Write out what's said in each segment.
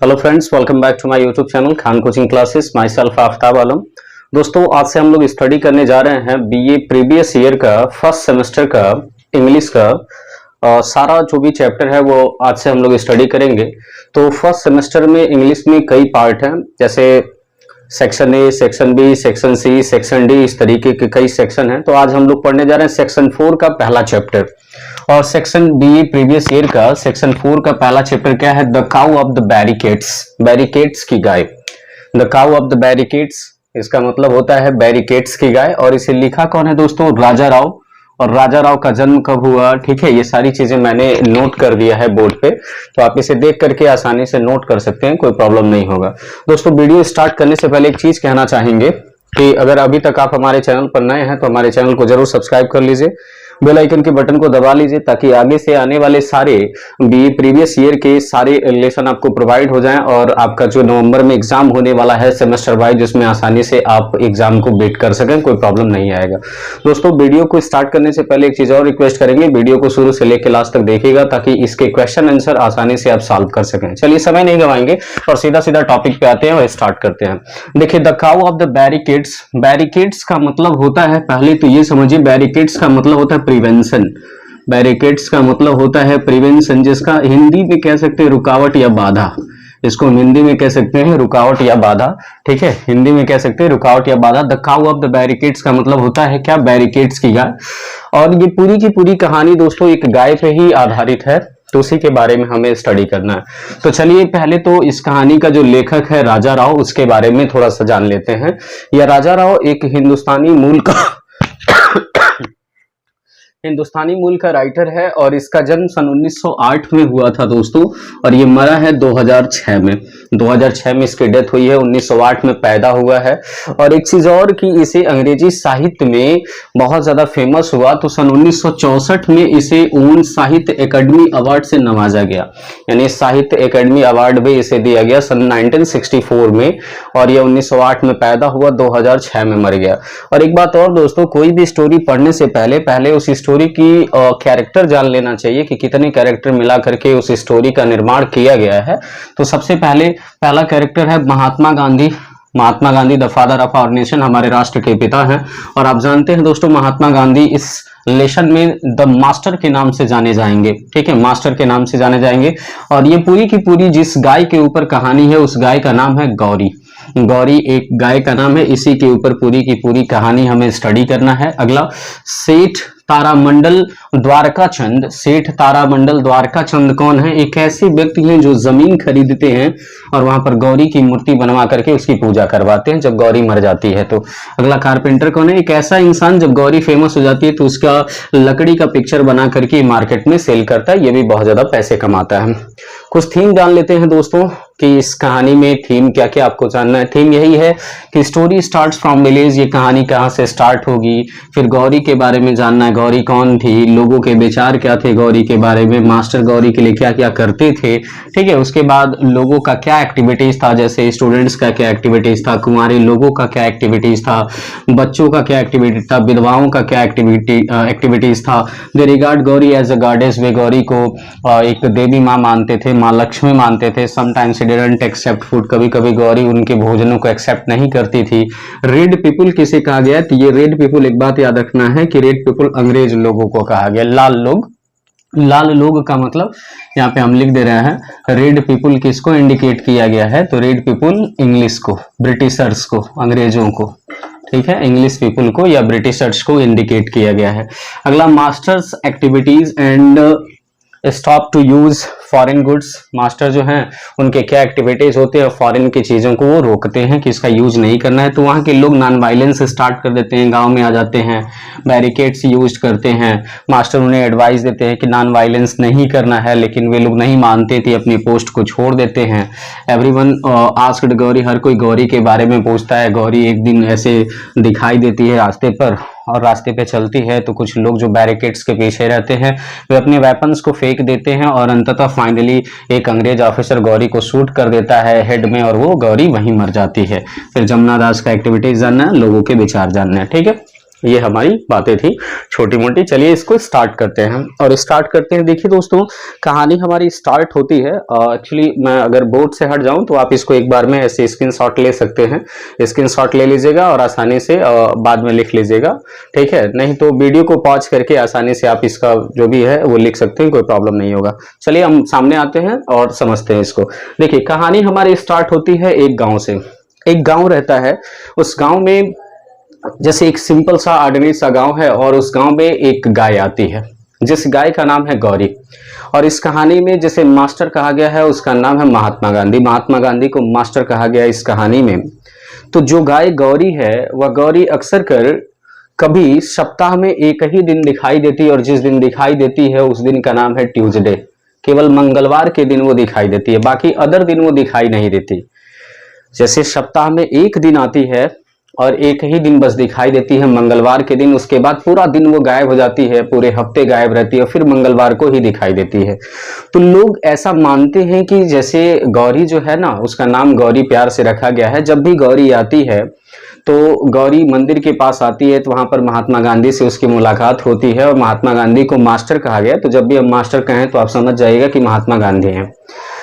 Hello friends, welcome back to my YouTube channel Khan coaching classes. Myself Aftab Alam. दोस्तों, आज से हम लोग स्टडी करने जा रहे हैं बीए प्रीवियस ईयर का फर्स्ट सेमेस्टर का इंग्लिश का सारा जो भी चैप्टर है वो आज से हम लोग स्टडी करेंगे। तो फर्स्ट सेमेस्टर में इंग्लिश में कई पार्ट हैं, जैसे section A, section B, section C, section D, इस तरीके के कई सेक्शन हैं। तो आज हम लोग पढ़ने जा रहे हैं सेक्शन 4 का पहला चैप्टर। और सेक्शन बी प्रीवियस ईयर का सेक्शन 4 का पहला चैप्टर क्या है? The cow of the barricades, barricades की गाय। The cow of the barricades, इसका मतलब होता है बैरिकेड्स की गाय। और इसे लिखा कौन है दोस्तों? राजा राव। और राजा राव का जन्म कब हुआ? ठीक है, ये सारी चीजें मैंने नोट कर दिया है बोर्ड पे, तो आप इसे देख करके आसानी से नोट कर सकते हैं, कोई प्रॉब्लम नहीं होगा। दोस्तों, वीडियो स्टार्ट करने से पहले एक चीज कहना चाहेंगे कि अगर अभी तक आप हमारे चैनल पर नए हैं तो हमारे चैनल को जरूर सब्सक्राइब कर लीजिए, बेल आइकन के बटन को दबा लीजिए, ताकि आगे से आने वाले सारे बीए प्रीवियस ईयर के सारे लेसन आपको प्रोवाइड हो जाएं। और आपका जो नवंबर में एग्जाम होने वाला है सेमेस्टर वाइज, जिसमें आसानी से आप एग्जाम को बीट कर सकें, कोई प्रॉब्लम नहीं आएगा। दोस्तों, वीडियो को स्टार्ट करने से पहले एक चीज और रिक्वेस्ट करेंगे, वीडियो को शुरू से लेकर लास्ट तक देखिएगा, ताकि इसके क्वेश्चन आंसर आसानी से आप सॉल्व कर सकें। चलिए, समय नहीं गवाएंगे और सीधा सीधा टॉपिक पे आते हैं और स्टार्ट करते हैं। देखिए, the cow of the barricades. Barricades का मतलब होता है, पहले तो ये समझिए, बैरिकेड्स का मतलब होता है प्रिवेंशन। बैरिकेड्स का मतलब होता है प्रिवेंशन, जिसका हिंदी में कह सकते हैं रुकावट या बाधा। इसको हिंदी में कह सकते हैं रुकावट या बाधा। ठीक है, हिंदी में कह सकते हैं रुकावट या बाधा। The cow of the barricades का मतलब होता है क्या? बैरिकेड्स की गाय। और ये पूरी की पूरी कहानी दोस्तों एक गाय पे ही आधारित है, तो उसी के बारे में हमें स्टडी करना है। तो चलिए, पहले तो इस कहानी का जो लेखक है राजा राव, उसके बारे में थोड़ा सा जान लेते हैं। यह राजा राव एक हिंदुस्तानी मूल का राइटर है, और इसका जन्म सन 1908 में हुआ था दोस्तों, और ये मरा है 2006 में। 2006 में इसकी डेथ हुई है, 1908 में पैदा हुआ है। और एक चीज और कि इसे अंग्रेजी साहित्य में बहुत ज्यादा फेमस हुआ, तो सन 1964 में इसे ओन साहित्य एकेडमी अवार्ड से नवाजा गया, यानी साहित्य एकेडमी अवार्ड भी इसे दिया गया सन 1964 में। और यह 1908 में पैदा हुआ, 2006 में मर गया। और एक बात और दोस्तों, कोई भी स्टोरी पढ़ने से पहले उस स्टोरी की कैरेक्टर जान लेना चाहिए कि कितने कैरेक्टर मिला करके उस स्टोरी का निर्माण किया गया है। तो सबसे पहला कैरेक्टर है Mahatma Gandhi. Mahatma Gandhi the father of our nation, हमारे राष्ट्र के पिता हैं। और आप जानते हैं दोस्तों, महात्मा गांधी इस लेसन में द मास्टर के नाम से जाने जाएंगे। ठीक है, मास्टर के नाम से जाने जाएंगे। और ये पूरी की पूरी जिस गाय के ऊपर कहानी है, उस गाय का नाम है गौरी। गौरी एक गाय का नाम है, इसी के ऊपर पूरी की पूरी कहानी हमें स्टडी करना है। अगला, सेठ तारामंडल द्वारकाचंद। सेठ तारामंडल द्वारकाचंद कौन है? एक ऐसे व्यक्ति हैं जो जमीन खरीदते हैं और वहां पर गौरी की मूर्ति बनवा करके उसकी पूजा करवाते हैं जब गौरी मर जाती है। तो अगला, कारपेंटर कौन है? एक ऐसा इंसान जब गौरी फेमस हो जाती है तो उसका लकड़ी का पिक्चर बना करके मार्केट में सेल करता है, ये भी बहुत ज्यादा पैसे कमाता है। कुछ थीम जान लेते हैं दोस्तों कि इस कहानी में थीम क्या क्या आपको जानना है। थीम यही है कि स्टोरी स्टार्ट्स फ्रॉम विलेज, ये कहानी कहाँ से स्टार्ट होगी। फिर गौरी के बारे में जानना है, गौरी कौन थी, लोगों के विचार क्या थे गौरी के बारे में, मास्टर गौरी के लिए क्या क्या करते थे। ठीक है, उसके बाद लोगों का क्या एक्टिविटीज था, जैसे स्टूडेंट्स का क्या एक्टिविटीज था, कुंवारे लोगों का क्या एक्टिविटीज था, बच्चों का क्या एक्टिविटी था, विधवाओं का क्या एक्टिविटीज था। They regard Gauri as a goddess, वे गौरी को एक देवी माँ मानते थे, माँ लक्ष्मी मानते थे। समटाइम्स डिडंट एक्सेप्ट फूड, कभी कभी गौरी उनके भोजनों को एक्सेप्ट नहीं करती थी। रेड पीपुल किसे कहा गया? तो ये रेड पीपुल, एक बात याद रखना है कि रेड पीपुल अंग्रेज लोगों को कहा गया। लाल लोग, लाल लोग का मतलब यहाँ पे हम लिख दे रहे हैं, रेड पीपुल किसको इंडिकेट किया गया है? तो रेड पीपुल इंग्लिश को, ब्रिटिशर्स को, अंग्रेजों को। ठीक है, इंग्लिश पीपुल को या ब्रिटिशर्स को इंडिकेट किया गया है। अगला, masters activities and stop to use foreign goods. Master जो हैं उनके क्या एक्टिविटीज होते हैं, फॉरेन की चीजों को वो रोकते हैं कि इसका यूज नहीं करना है। तो वहाँ के लोग नॉन वायलेंस स्टार्ट कर देते हैं, गांव में आ जाते हैं, बैरिकेड्स यूज करते हैं। मास्टर उन्हें एडवाइस देते हैं कि नॉन वायलेंस नहीं करना है, लेकिन वे लोग नहीं मानते थे, अपनी पोस्ट को छोड़ देते हैं। एवरीवन आस्क्ड गौरी, हर कोई गौरी के बारे में पूछता है। गौरी एक दिन ऐसे दिखाई देती है रास्ते पर, और रास्ते पे चलती है तो कुछ लोग जो बैरिकेड्स के पीछे रहते हैं वे अपने वेपन्स को फेंक देते हैं, और अंततः फाइनली एक अंग्रेज ऑफिसर गौरी को शूट कर देता है हेड में, और वो गौरी वहीं मर जाती है। फिर जमुना दास का एक्टिविटीज जानना है, लोगों के विचार जानना है। ठीक है, ये हमारी बातें थी छोटी मोटी। चलिए इसको स्टार्ट करते हैं और स्टार्ट करते हैं। देखिए दोस्तों, कहानी हमारी स्टार्ट होती है, एक्चुअली मैं अगर बोर्ड से हट जाऊं तो आप इसको एक बार में ऐसे स्क्रीनशॉट ले सकते हैं, स्क्रीनशॉट ले लीजिएगा और आसानी से बाद में लिख लीजिएगा, ठीक है। नहीं तो वीडियो को पॉज करके आसानी से आप इसका जो भी है वो लिख सकते हैं, कोई प्रॉब्लम नहीं होगा। चलिए हम सामने आते हैं और समझते हैं इसको। देखिए कहानी हमारी स्टार्ट होती है एक गाँव से। एक गाँव रहता है, उस गाँव में जैसे एक सिंपल सा ऑर्डिनरी सा गांव है और उस गांव में एक गाय आती है, जिस गाय का नाम है गौरी। और इस कहानी में जैसे मास्टर कहा गया है उसका नाम है महात्मा गांधी। महात्मा गांधी को मास्टर कहा गया इस कहानी में। तो जो गाय गौरी है वह गौरी अक्सर कर कभी सप्ताह में एक ही दिन दिखाई देती है, और जिस दिन दिखाई देती है उस दिन का नाम है ट्यूसडे। केवल मंगलवार के दिन वो दिखाई देती है, बाकी अदर दिन वो दिखाई नहीं देती। जैसे सप्ताह में एक दिन आती है और एक ही दिन बस दिखाई देती है मंगलवार के दिन, उसके बाद पूरा दिन वो गायब हो जाती है, पूरे हफ्ते गायब रहती है, फिर मंगलवार को ही दिखाई देती है। तो लोग ऐसा मानते हैं कि जैसे गौरी जो है ना, उसका नाम गौरी प्यार से रखा गया है। जब भी गौरी आती है तो गौरी मंदिर के पास आती है तो वहां पर महात्मा गांधी से उसकी मुलाकात होती है, और महात्मा गांधी को मास्टर कहा गया। तो जब भी हम मास्टर कहें तो आप समझ जाइएगा कि महात्मा गांधी हैं।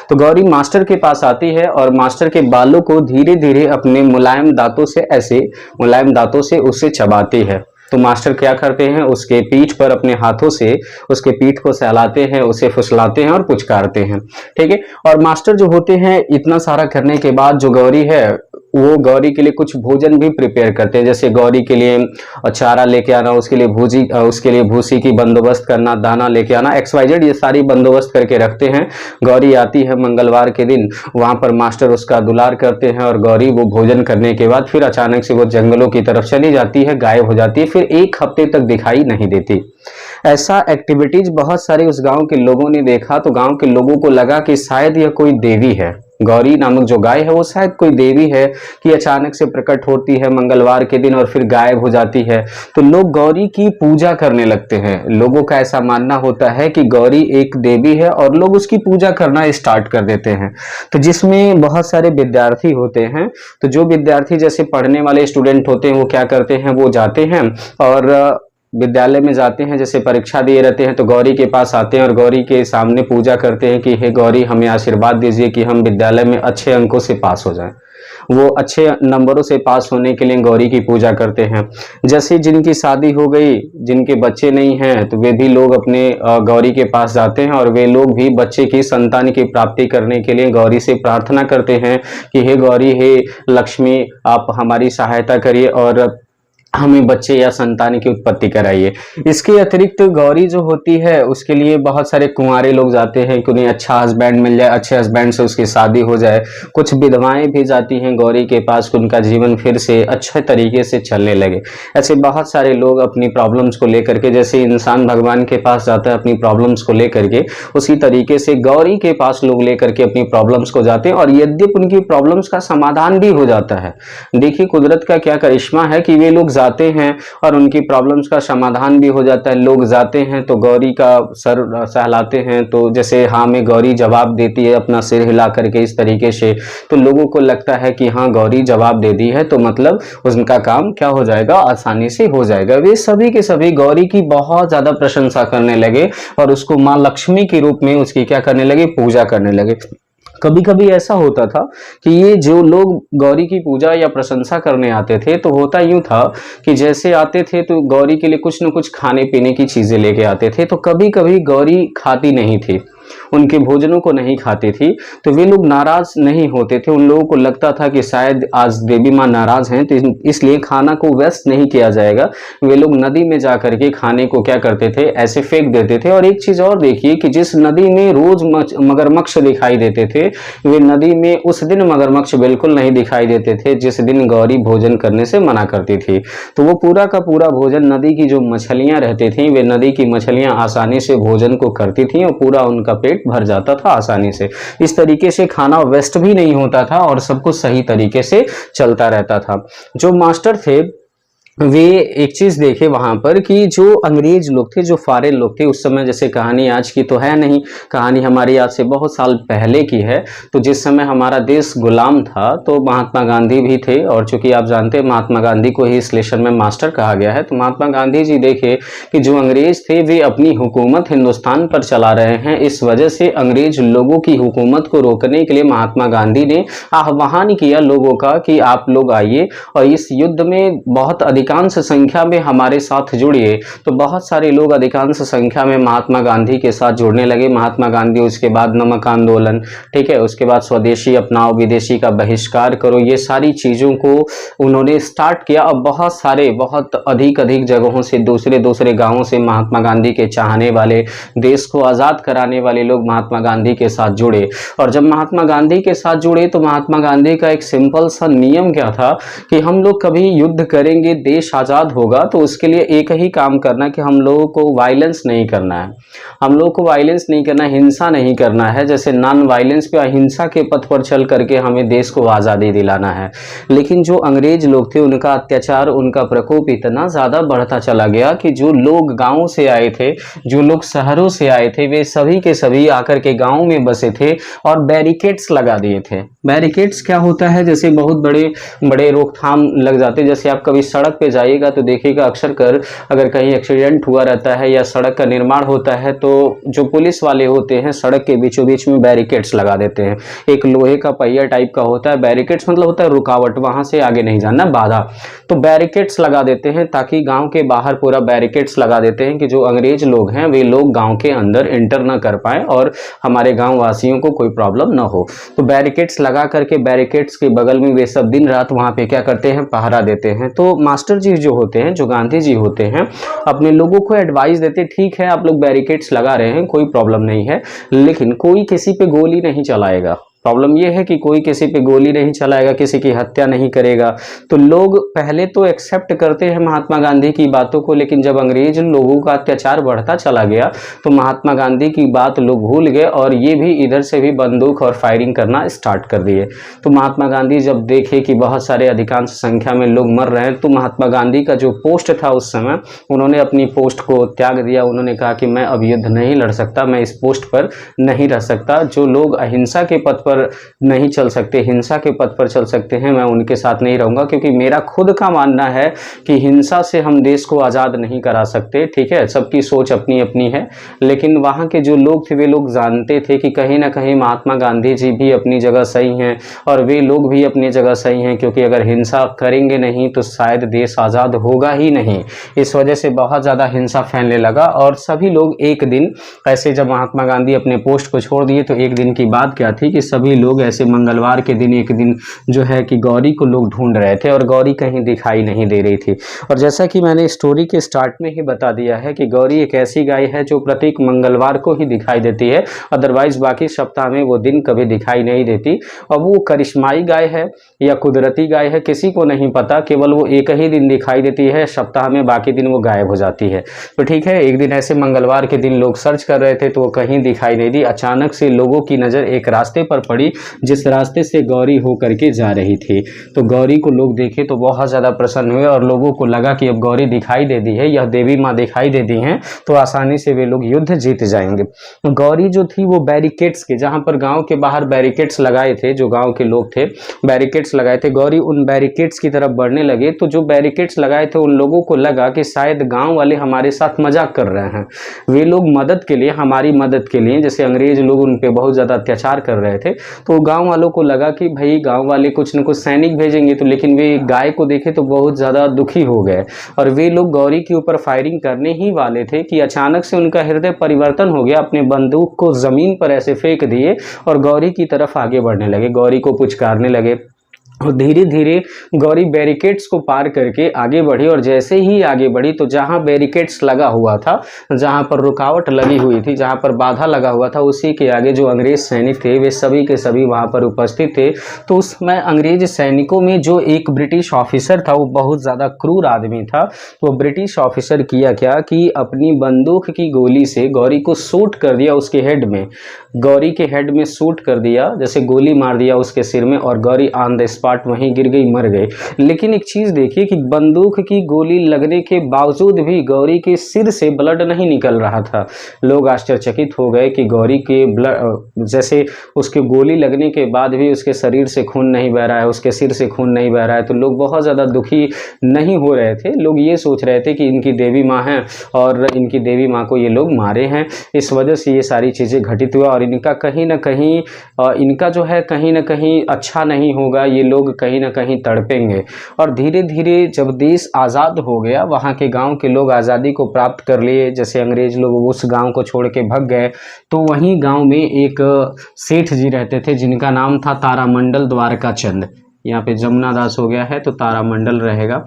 तो गौरी मास्टर के पास आती है और मास्टर के बालों को धीरे धीरे अपने मुलायम दांतों से, ऐसे मुलायम दांतों से उसे चबाती है। तो मास्टर क्या करते हैं, उसके पीठ पर अपने हाथों से उसके पीठ को सहलाते हैं, उसे फुसलाते हैं और पुचकारते हैं, ठीक है। और मास्टर जो होते हैं, इतना सारा करने के बाद जो गौरी है वो गौरी के लिए कुछ भोजन भी प्रिपेयर करते हैं। जैसे गौरी के लिए चारा लेके आना, उसके लिए भूसी की बंदोबस्त करना, दाना लेके आना, XYZ ये सारी बंदोबस्त करके रखते हैं। गौरी आती है मंगलवार के दिन, वहां पर मास्टर उसका दुलार करते हैं और गौरी वो भोजन करने के बाद फिर अचानक से वो जंगलों की तरफ चली जाती है, गायब हो जाती है, फिर एक हफ्ते तक दिखाई नहीं देती। ऐसा एक्टिविटीज बहुत सारे उस गांव के लोगों ने देखा, तो गांव के लोगों को लगा कि शायद यह कोई देवी है। गौरी नामक जो गाय है वो शायद कोई देवी है कि अचानक से प्रकट होती है मंगलवार के दिन और फिर गायब हो जाती है। तो लोग गौरी की पूजा करने लगते हैं। लोगों का ऐसा मानना होता है कि गौरी एक देवी है और लोग उसकी पूजा करना स्टार्ट कर देते हैं। तो जिसमें बहुत सारे विद्यार्थी होते हैं, तो जो विद्यार्थी जैसे पढ़ने वाले स्टूडेंट होते हैं वो क्या करते हैं, वो जाते हैं और विद्यालय में जाते हैं, जैसे परीक्षा दिए रहते हैं तो गौरी के पास आते हैं और गौरी के सामने पूजा करते हैं कि हे गौरी, हमें आशीर्वाद दीजिए कि हम विद्यालय में अच्छे अंकों से पास हो जाएं। वो अच्छे नंबरों से पास होने के लिए गौरी की पूजा करते हैं। जैसे जिनकी शादी हो गई, जिनके बच्चे नहीं हैं, तो वे भी लोग अपने गौरी के पास जाते हैं और वे लोग भी बच्चे की संतान की प्राप्ति करने के लिए गौरी से प्रार्थना करते हैं कि हे गौरी, हे लक्ष्मी, आप हमारी सहायता करिए और हमें बच्चे या संतान की उत्पत्ति कराइए। इसके अतिरिक्त गौरी जो होती है उसके लिए बहुत सारे कुंवारे लोग जाते हैं कि उन्हें अच्छा हस्बैंड मिल जाए, अच्छे हस्बैंड से उसकी शादी हो जाए। कुछ विधवाएं भी जाती हैं गौरी के पास, उनका जीवन फिर से अच्छे तरीके से चलने लगे। ऐसे बहुत सारे लोग अपनी प्रॉब्लम्स को लेकर के, जैसे इंसान भगवान के पास जाता है अपनी प्रॉब्लम्स को लेकर के, उसी तरीके से गौरी के पास लोग लेकर के अपनी प्रॉब्लम्स को जाते हैं और यद्यपि उनकी प्रॉब्लम्स का समाधान भी हो जाता है। देखिए कुदरत का क्या करिश्मा है कि वे लोग जाते हैं और उनकी प्रॉब्लम्स का समाधान भी हो जाता है। लोग जाते हैं तो गौरी का सर सहलाते हैं, तो जैसे हाँ में गौरी जवाब देती है अपना सिर हिला करके इस तरीके से, तो लोगों को लगता है कि हाँ गौरी जवाब दे दी है तो मतलब उनका काम क्या हो जाएगा, आसानी से हो जाएगा। वे सभी के सभी गौरी की बहुत ज्यादा प्रशंसा करने लगे और उसको माँ लक्ष्मी के रूप में उसकी क्या करने लगे, पूजा करने लगे। कभी कभी ऐसा होता था कि ये जो लोग गौरी की पूजा या प्रशंसा करने आते थे, तो होता यूं था कि जैसे आते थे तो गौरी के लिए कुछ न कुछ खाने पीने की चीजें लेके आते थे। तो कभी कभी गौरी खाती नहीं थी, उनके भोजनों को नहीं खाती थी, तो वे लोग नाराज नहीं होते थे। उन लोगों को लगता था कि शायद आज देवी माँ नाराज हैं तो इसलिए खाना को वेस्ट नहीं किया जाएगा। वे लोग नदी में जाकर के खाने को क्या करते थे, ऐसे फेंक देते थे। और एक चीज और देखिए कि जिस नदी में रोज मगरमच्छ दिखाई देते थे, वे नदी में उस दिन मगरमच्छ बिल्कुल नहीं दिखाई देते थे जिस दिन गौरी भोजन करने से मना करती थी। तो वो पूरा का पूरा भोजन नदी की जो मछलियां रहती थी, वे नदी की मछलियां आसानी से भोजन को करती थी और पूरा उनका पेट भर जाता था आसानी से। इस तरीके से खाना वेस्ट भी नहीं होता था और सब कुछ सही तरीके से चलता रहता था। जो मास्टर थे वे एक चीज देखे वहां पर कि जो अंग्रेज लोग थे, जो फॉरेन लोग थे उस समय, जैसे कहानी आज की तो है नहीं, कहानी हमारी आज से बहुत साल पहले की है। तो जिस समय हमारा देश गुलाम था तो महात्मा गांधी भी थे, और चूंकि आप जानते हैं महात्मा गांधी को ही इस लेशन में मास्टर कहा गया है। तो महात्मा गांधी जी देखे कि जो अंग्रेज थे वे अपनी हुकूमत हिंदुस्तान पर चला रहे हैं, इस वजह से अंग्रेज लोगों की हुकूमत को रोकने के लिए महात्मा गांधी ने आह्वान किया लोगों का कि आप लोग आइए और इस युद्ध में बहुत अधिकांश संख्या में हमारे साथ जुड़िए। तो बहुत सारे लोग अधिकांश संख्या में महात्मा गांधी के साथ जुड़ने लगे। महात्मा गांधी, उसके बाद नमक आंदोलन, ठीक है, उसके बाद स्वदेशी अपनाओ, विदेशी का बहिष्कार करो, ये सारी चीजों को उन्होंने स्टार्ट किया। अब बहुत सारे, बहुत अधिक जगहों से, दूसरे दूसरे गांवों से महात्मा गांधी के चाहने वाले, देश को आजाद कराने वाले लोग महात्मा गांधी के साथ जुड़े। और जब महात्मा गांधी के साथ जुड़े तो महात्मा गांधी का एक सिंपल सा नियम क्या था कि हम लोग कभी युद्ध करेंगे, देश आजाद होगा, तो उसके लिए एक ही काम करना कि हम लोगों को वायलेंस नहीं करना है, हम लोगों को वायलेंस नहीं करना, हिंसा नहीं करना है। जैसे नॉन वायलेंस पे, अहिंसा के पथ पर चल करके हमें देश को आज़ादी दिलाना है। लेकिन जो अंग्रेज लोग थे उनका अत्याचार, उनका प्रकोप इतना ज़्यादा बढ़ता चला गया कि जो लोग गाँव से आए थे, जो लोग शहरों से आए थे, वे सभी के सभी आकर के गाँव में बसे थे और बैरिकेड्स लगा दिए थे। बैरिकेड्स क्या होता है, जैसे बहुत बड़े बड़े रोकथाम लग जाते हैं। जैसे आप कभी सड़क पे जाइएगा तो देखिएगा अक्सर कर, अगर कहीं एक्सीडेंट हुआ रहता है या सड़क का निर्माण होता है तो जो पुलिस वाले होते हैं सड़क के बीचों बीच में बैरिकेड्स लगा देते हैं। एक लोहे का पहिया टाइप का होता है, बैरिकेड्स मतलब होता है रुकावट, वहां से आगे नहीं जाना, बाधा। तो बैरिकेड्स लगा देते हैं ताकि गांव के बाहर पूरा बैरिकेड्स लगा देते हैं कि जो अंग्रेज लोग हैं वे लोग गांव के अंदर एंटर ना कर पाए और हमारे गांव वासियों को कोई प्रॉब्लम ना हो। तो बैरिकेड्स लगा करके, बैरिकेड्स के बगल में वे सब दिन रात वहां पे क्या करते हैं, पहरा देते हैं। तो मास्टर जी जो होते हैं, जो गांधी जी होते हैं, अपने लोगों को एडवाइस देते, ठीक है आप लोग बैरिकेड्स लगा रहे हैं, कोई प्रॉब्लम नहीं है, लेकिन कोई किसी पे गोली नहीं चलाएगा। प्रॉब्लम यह है कि कोई किसी पे गोली नहीं चलाएगा, किसी की हत्या नहीं करेगा। तो लोग पहले तो एक्सेप्ट करते हैं महात्मा गांधी की बातों को, लेकिन जब अंग्रेज लोगों का अत्याचार बढ़ता चला गया तो महात्मा गांधी की बात लोग भूल गए और ये भी इधर से भी बंदूक और फायरिंग करना स्टार्ट कर दिए। तो महात्मा गांधी जब देखे कि बहुत सारे अधिकांश संख्या में लोग मर रहे हैं, तो महात्मा गांधी का जो पोस्ट था उस समय, उन्होंने अपनी पोस्ट को त्याग दिया। उन्होंने कहा कि मैं अब युद्ध नहीं लड़ सकता, मैं इस पोस्ट पर नहीं रह सकता। जो लोग अहिंसा के पथ पर नहीं चल सकते, हिंसा के पथ पर चल सकते हैं, मैं उनके साथ नहीं रहूंगा, क्योंकि मेरा खुद का मानना है कि हिंसा से हम देश को आज़ाद नहीं करा सकते। ठीक है, सबकी सोच अपनी अपनी है, लेकिन वहाँ के जो लोग थे वे लोग जानते थे कि कहीं ना कहीं महात्मा गांधी जी भी अपनी जगह सही हैं और वे लोग भी अपनी जगह सही हैं, क्योंकि अगर हिंसा करेंगे नहीं तो शायद देश आज़ाद होगा ही नहीं। इस वजह से बहुत ज़्यादा हिंसा फैलने लगा और सभी लोग एक दिन ऐसे, जब महात्मा गांधी अपने पोस्ट को छोड़ दिए तो एक दिन की बात क्या थी कि सभी लोग ऐसे मंगलवार के दिन, एक दिन जो है कि गौरी को लोग ढूंढ रहे थे और गौरी कहीं दिखाई नहीं दे रही थी। और जैसा कि मैंने स्टोरी के स्टार्ट में ही बता दिया है कि गौरी एक ऐसी गाय है जो प्रत्येक मंगलवार को ही दिखाई देती है, अदरवाइज बाकी सप्ताह में वो दिन कभी दिखाई नहीं देती। अब वो करिश्माई गाय है या कुदरती गाय है किसी को नहीं पता, केवल वो एक ही दिन दिखाई देती है सप्ताह में, बाकी दिन वो गायब हो जाती है। तो ठीक है, एक दिन ऐसे मंगलवार के दिन लोग सर्च कर रहे थे तो वो कहीं दिखाई नहीं दी। अचानक से लोगों की नज़र एक रास्ते पर पड़ी जिस रास्ते से गौरी हो करके जा रही थी। तो गौरी को लोग देखे तो बहुत ज़्यादा प्रसन्न हुए और लोगों को लगा कि अब गौरी दिखाई दे दी है, यह देवी माँ दिखाई दे दी हैं, तो आसानी से वे लोग युद्ध जीत जाएंगे। गौरी जो थी वो बैरिकेड्स के, जहाँ पर गांव के बाहर बैरिकेड्स लगाए थे, जो गांव के लोग थे बैरिकेड्स लगाए थे, गौरी उन बैरिकेड्स की तरफ बढ़ने लगे। तो जो बैरिकेड्स लगाए थे उन लोगों को लगा कि शायद गाँव वाले हमारे साथ मजाक कर रहे हैं, वे लोग मदद के लिए, हमारी मदद के लिए, जैसे अंग्रेज लोग उन पर बहुत ज़्यादा अत्याचार कर रहे थे, तो गांव वालों को लगा कि भाई गांव वाले कुछ न कुछ सैनिक भेजेंगे। तो लेकिन वे गाय को देखे तो बहुत ज़्यादा दुखी हो गए और वे लोग गौरी के ऊपर फायरिंग करने ही वाले थे कि अचानक से उनका हृदय परिवर्तन हो गया, अपने बंदूक को ज़मीन पर ऐसे फेंक दिए और गौरी की तरफ आगे बढ़ने लगे, गौरी को पुचकारने लगे। और धीरे धीरे गौरी बैरिकेड्स को पार करके आगे बढ़ी और जैसे ही आगे बढ़ी तो जहां बैरिकेड्स लगा हुआ था, जहां पर रुकावट लगी हुई थी, जहां पर बाधा लगा हुआ था, उसी के आगे जो अंग्रेज सैनिक थे वे सभी के सभी वहां पर उपस्थित थे। तो उस समय अंग्रेज सैनिकों में जो एक ब्रिटिश ऑफिसर था वो बहुत ज़्यादा क्रूर आदमी था। तो ब्रिटिश ऑफिसर किया क्या कि अपनी बंदूक की गोली से गौरी को शूट कर दिया, उसके हेड में, गौरी के हेड में शूट कर दिया, जैसे गोली मार दिया उसके सिर में और गौरी ऑन द स्पॉट वहीं गिर गई, मर गए। लेकिन एक चीज़ देखिए कि बंदूक की गोली लगने के बावजूद भी गौरी के सिर से ब्लड नहीं निकल रहा था। लोग आश्चर्यचकित हो गए कि गौरी के ब्लड, जैसे उसके गोली लगने के बाद भी उसके शरीर से खून नहीं बह रहा है, उसके सिर से खून नहीं बह रहा है, तो लोग बहुत ज़्यादा दुखी नहीं हो रहे थे। लोग ये सोच रहे थे कि इनकी देवी माँ है और इनकी देवी माँ को ये लोग मारे हैं, इस वजह से ये सारी चीज़ें घटित हुआ और इनका कहीं ना कहीं इनका जो है कहीं ना कहीं अच्छा नहीं होगा, ये लोग कहीं ना कहीं तड़पेंगे। और धीरे धीरे जब देश आज़ाद हो गया, वहाँ के गांव के लोग आज़ादी को प्राप्त कर लिए, जैसे अंग्रेज लोग उस गांव को छोड़ के भाग गए, तो वहीं गांव में एक सेठ जी रहते थे जिनका नाम था तारामंडल द्वारका चंद। यहाँ पे जमुना दास हो गया है तो तारामंडल रहेगा,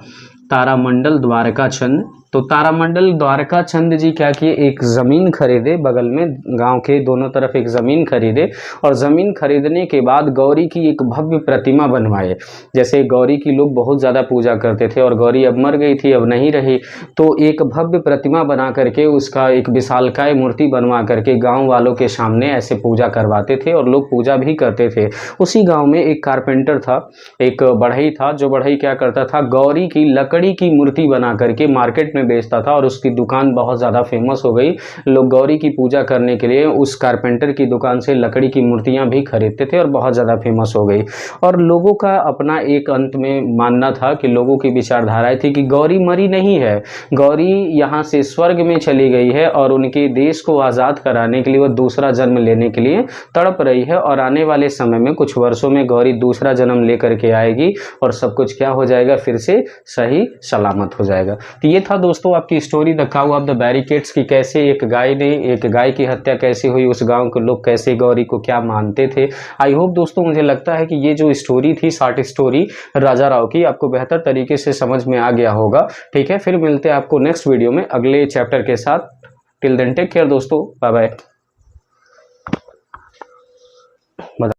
तारामंडल द्वारका चंद। तो तारामंडल द्वारका चंद जी क्या किए, एक ज़मीन खरीदे, बगल में गांव के दोनों तरफ एक ज़मीन खरीदे और ज़मीन खरीदने के बाद गौरी की एक भव्य प्रतिमा बनवाए। जैसे गौरी की लोग बहुत ज़्यादा पूजा करते थे और गौरी अब मर गई थी, अब नहीं रही, तो एक भव्य प्रतिमा बना करके उसका एक विशालकाय मूर्ति बनवा करके गाँव वालों के सामने ऐसे पूजा करवाते थे और लोग पूजा भी करते थे। उसी गाँव में एक कारपेंटर था, एक बढ़ई था, जो बढ़ई क्या करता था, गौरी की लकड़ी की मूर्ति बना करके मार्केट में बेचता था और उसकी दुकान बहुत ज़्यादा फेमस हो गई। लोग गौरी की पूजा करने के लिए उस कारपेंटर की दुकान से लकड़ी की मूर्तियां भी खरीदते थे और बहुत ज़्यादा फेमस हो गई। और लोगों का अपना एक अंत में मानना था कि लोगों की विचारधाराएं थी कि गौरी मरी नहीं है, गौरी यहाँ से स्वर्ग में चली गई है और उनके देश को आज़ाद कराने के लिए वो दूसरा जन्म लेने के लिए तड़प रही है और आने वाले समय में कुछ वर्षों में गौरी दूसरा जन्म लेकर के आएगी और सब कुछ क्या हो जाएगा, फिर से सही सलामत हो जाएगा। तो ये था दोस्तों आपकी story the cow of the barricades की कैसे एक गाय की हत्या कैसे हुई, उस गांव के लोग कैसे गौरी को क्या मानते थे। आई होप दोस्तों, मुझे लगता है कि ये जो स्टोरी थी, शॉर्ट स्टोरी राजा राव की, आपको बेहतर तरीके से समझ में आ गया होगा। ठीक है, फिर मिलते हैं आपको नेक्स्ट वीडियो में अगले चैप्टर के साथ। टिल देन टेक केयर दोस्तों, बाय बाय।